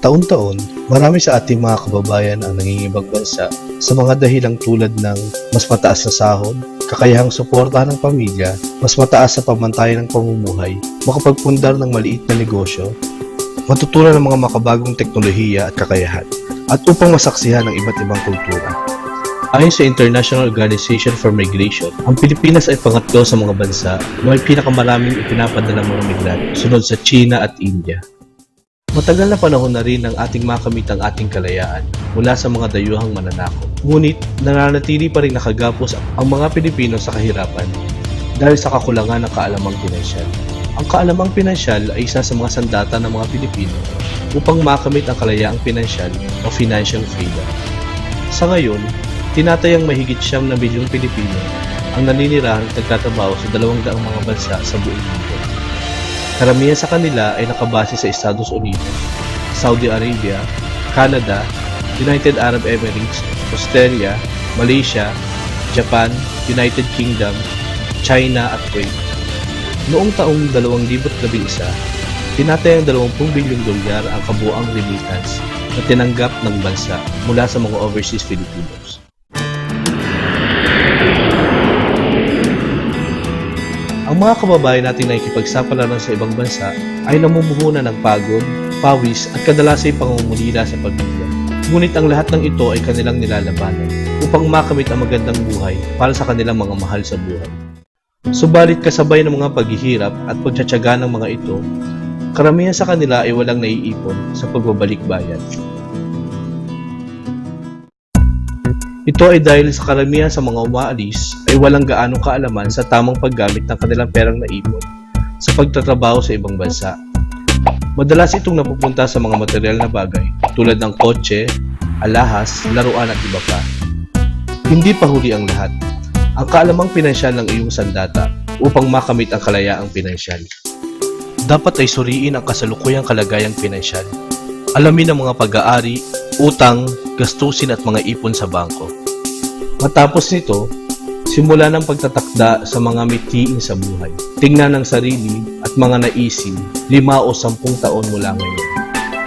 Taon-taon, marami sa ating mga kababayan ang nangingibang bansa sa mga dahilang tulad ng mas mataas na sahod, kakayahang suportahan ng pamilya, mas mataas sa pamantayan ng pamumuhay, makapagpundar ng maliit na negosyo, matutunan ng mga makabagong teknolohiya at kakayahan, at upang masaksihan ng iba't ibang kultura. Ayon sa International Organization for Migration, ang Pilipinas ay pangatlo sa mga bansa na may pinakamaraming ipinapadalang mga migrante, sunod sa China at India. Matagal na panahon na rin ang ating makamit ang ating kalayaan mula sa mga dayuhang mananakop. Ngunit nananatili pa rin nakagapos ang mga Pilipino sa kahirapan dahil sa kakulangan ng kaalamang pinansyal. Ang kaalamang pinansyal ay isa sa mga sandata ng mga Pilipino upang makamit ang kalayaang pinansyal o financial freedom. Sa ngayon, tinatayang mahigit 9 na milyong Pilipino ang naninirahan at nagtatrabaho sa 200 mga bansa sa buong mundo. Karamihan sa kanila ay nakabase sa Estados Unidos, Saudi Arabia, Canada, United Arab Emirates, Australia, Malaysia, Japan, United Kingdom, China at Kuwait. Noong taong 2011, tinatayang $20 bilyong ang kabuuang remittance na tinanggap ng bansa mula sa mga overseas Filipinos. Ang mga kababayan natin na ikipagsapalaran sa ibang bansa ay namumuhunan ng pagod, pawis at kadalasay pangungulila sa pamilya. Ngunit ang lahat ng ito ay kanilang nilalabanan upang makamit ang magandang buhay para sa kanilang mga mahal sa buhay. Subalit kasabay ng mga paghihirap at pagtsatsaga ng mga ito, karamihan sa kanila ay walang naiipon sa pagbabalik bayan. Ito ay dahil sa karamihan sa mga umaalis ay walang gaanong kaalaman sa tamang paggamit ng kanilang perang naipon sa pagtatrabaho sa ibang bansa. Madalas itong napupunta sa mga material na bagay tulad ng kotse, alahas, laruan at iba pa. Hindi pa huli ang lahat. Ang kaalamang pinansyal ng iyong sandata upang makamit ang kalayaang pinansyal. Dapat ay suriin ang kasalukuyang kalagayang pinansyal. Alamin ang mga pag-aari, utang, gastusin at mga ipon sa bangko. Matapos nito, simula ng pagtatakda sa mga mithiin sa buhay. Tingnan ang sarili at mga naisin 5 o 10 taon mula ngayon.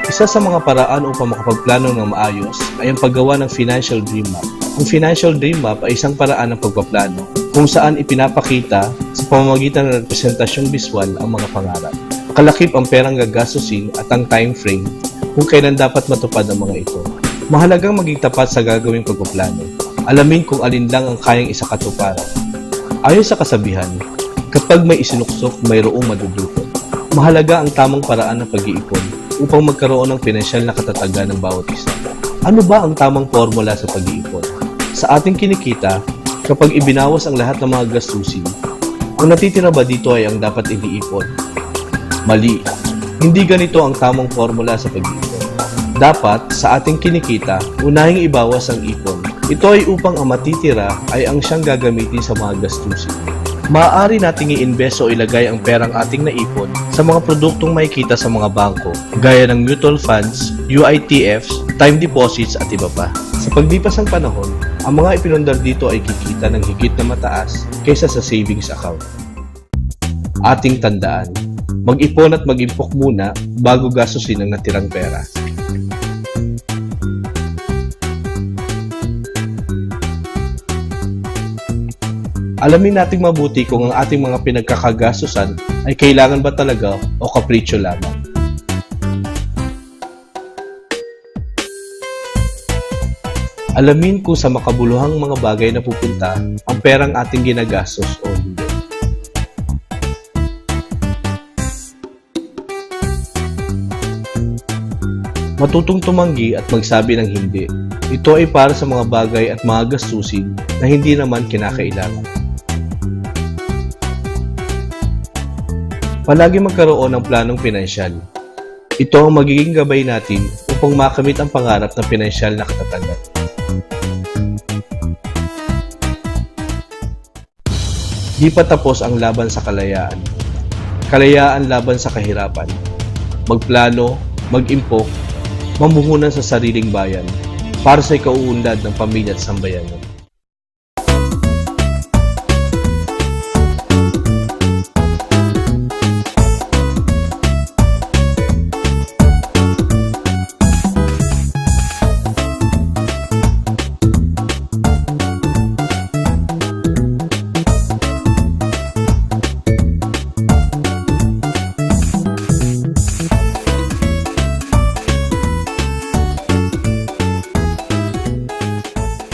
Isa sa mga paraan upang makapagplano ng maayos ay ang paggawa ng Financial Dream Map. Ang Financial Dream Map ay isang paraan ng pagpaplano kung saan ipinapakita sa pamamagitan ng representasyong biswal ang mga pangarap. Kalakip ang perang gagastusin at ang time frame kung kailan dapat matupad ang mga ito. Mahalagang maging tapat sa gagawing pagpaplano. Alamin kung alin lang ang kayang isakatuparan. Ayon sa kasabihan, kapag may isinuksok, mayroong madudukot. Mahalaga ang tamang paraan ng pag-iipon upang magkaroon ng pinansyal na katatagan ng bawat isa. Ano ba ang tamang formula sa pag-iipon? Sa ating kinikita, kapag ibinawas ang lahat ng mga gastusin, ang natitira ba dito ay ang dapat iniipon? Mali. Hindi ganito ang tamang formula sa pag-iipon. Dapat, sa ating kinikita, unahing ibawas ang ipon. Ito ay upang ang matitira ay ang siyang gagamitin sa mga gastusin. Maaari nating i-invest o ilagay ang perang ating naipon sa mga produktong makikita sa mga bangko, gaya ng mutual funds, UITFs, time deposits at iba pa. Sa paglipas ng panahon, ang mga ipinundar dito ay kikita ng higit na mataas kaysa sa savings account. Ating tandaan, mag-ipon at mag-impok muna bago gastusin ang natirang pera. Alamin nating mabuti kung ang ating mga pinagkakagastusan ay kailangan ba talaga o kapritsyo lamang. Alamin kung sa makabuluhang mga bagay na pupunta ang perang ating ginagastos o hindi. Matutong tumanggi at magsabi ng hindi. Ito ay para sa mga bagay at mga gastusin na hindi naman kinakailangan. Palagi magkaroon ng planong pinansyal. Ito ang magiging gabay natin upang makamit ang pangarap ng pinansyal na katatagan. Di pa tapos ang laban sa kalayaan. Kalayaan laban sa kahirapan. Magplano, mag-impok, mamuhunan sa sariling bayan para sa ikauunlad ng pamilya at sambayanan.